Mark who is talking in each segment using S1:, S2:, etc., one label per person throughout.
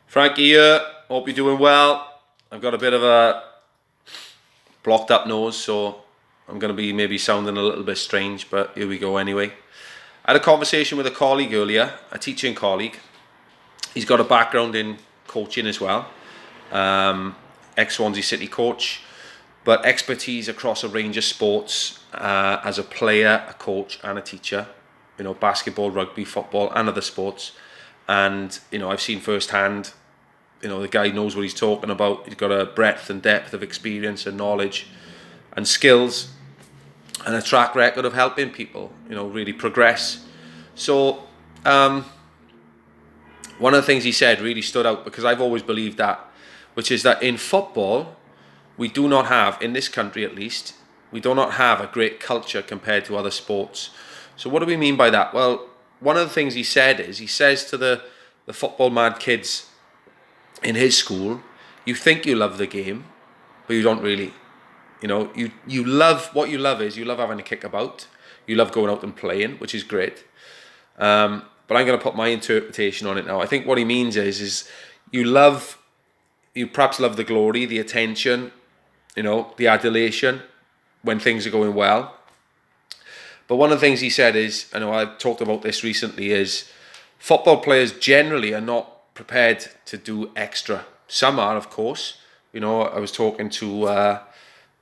S1: Frankie here, hope you're doing well. I've got a bit of a blocked up nose, so I'm going to be maybe sounding a little bit strange, but here we go anyway. I had a conversation with a colleague earlier, a teaching colleague. He's got a background in coaching as well, ex-Swansea City coach, but expertise across a range of sports as a player, a coach and a teacher. You know, basketball, rugby, football and other sports. And, you know, I've seen firsthand, you know, the guy knows what he's talking about. He's got a breadth and depth of experience and knowledge and skills and a track record of helping people, you know, really progress. So one of the things he said really stood out because I've always believed that, which is that in football, we do not have, in this country at least, we do not have a great culture compared to other sports. So what do we mean by that? Well, one of the things he said is, he says to the football mad kids in his school, you think you love the game, but you don't really. You know, you love, what you love is, you love having a kick about, you love going out and playing, which is great. But I'm going to put my interpretation on it now. I think what he means is you perhaps love the glory, the attention, you know, the adulation when things are going well. But one of the things he said is, I know I've talked about this recently, is football players generally are not prepared to do extra. Some are, of course. You know, I was talking to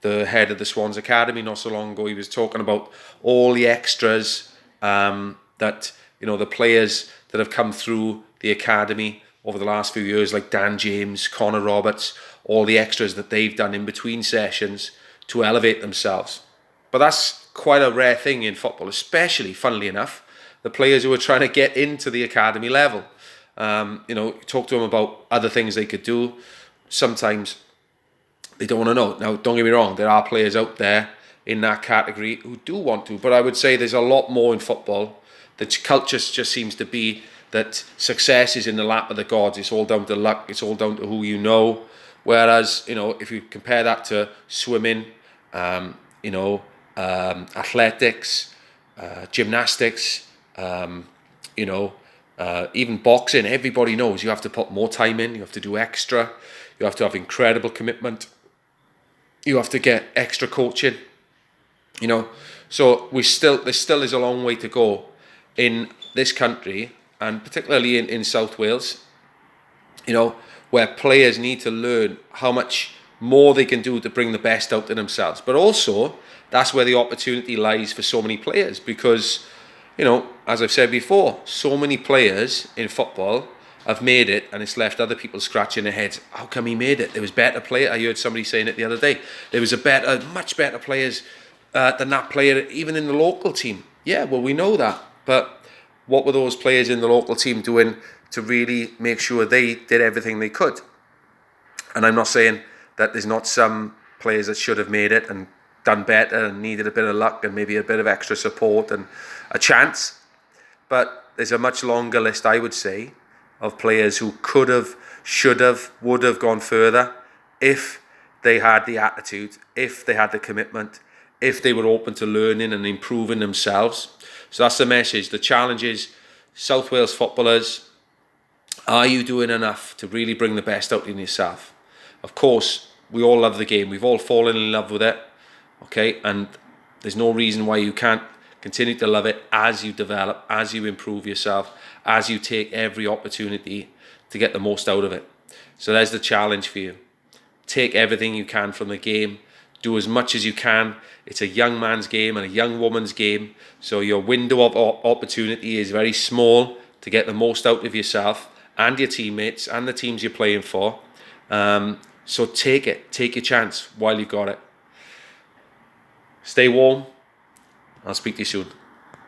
S1: the head of the Swans Academy not so long ago. He was talking about all the extras that, you know, the players that have come through the academy over the last few years, like Dan James, Connor Roberts, all the extras that they've done in between sessions to elevate themselves. But that's quite a rare thing in football, especially, funnily enough, the players who are trying to get into the academy level. You know, talk to them about other things they could do. Sometimes they don't want to know. Now, don't get me wrong, there are players out there in that category who do want to, but I would say there's a lot more in football. The culture just seems to be that success is in the lap of the gods. It's all down to luck. It's all down to who you know. Whereas, you know, if you compare that to swimming, athletics, gymnastics, even boxing, everybody knows you have to put more time in, you have to do extra, you have to have incredible commitment, you have to get extra coaching, you know. So there still is a long way to go in this country, and particularly in South Wales, you know, where players need to learn how much more they can do to bring the best out of themselves. But also, that's where the opportunity lies for so many players, because, you know, as I've said before, so many players in football have made it, and it's left other people scratching their heads. How come he made it? There was better players. I heard somebody saying it the other day. There was much better players than that player, even in the local team. Yeah, well, we know that. But what were those players in the local team doing to really make sure they did everything they could? And I'm not saying that there's not some players that should have made it and done better and needed a bit of luck and maybe a bit of extra support and a chance. But there's a much longer list, I would say, of players who could have, should have, would have gone further if they had the attitude, if they had the commitment, if they were open to learning and improving themselves. So that's the message. The challenge is, South Wales footballers, are you doing enough to really bring the best out in yourself? Of course, we all love the game. We've all fallen in love with it. Okay, and there's no reason why you can't continue to love it as you develop, as you improve yourself, as you take every opportunity to get the most out of it. So there's the challenge for you. Take everything you can from the game. Do as much as you can. It's a young man's game and a young woman's game. So your window of opportunity is very small to get the most out of yourself and your teammates and the teams you're playing for. So take it. Take your chance while you've got it. Stay warm. I'll speak to you soon.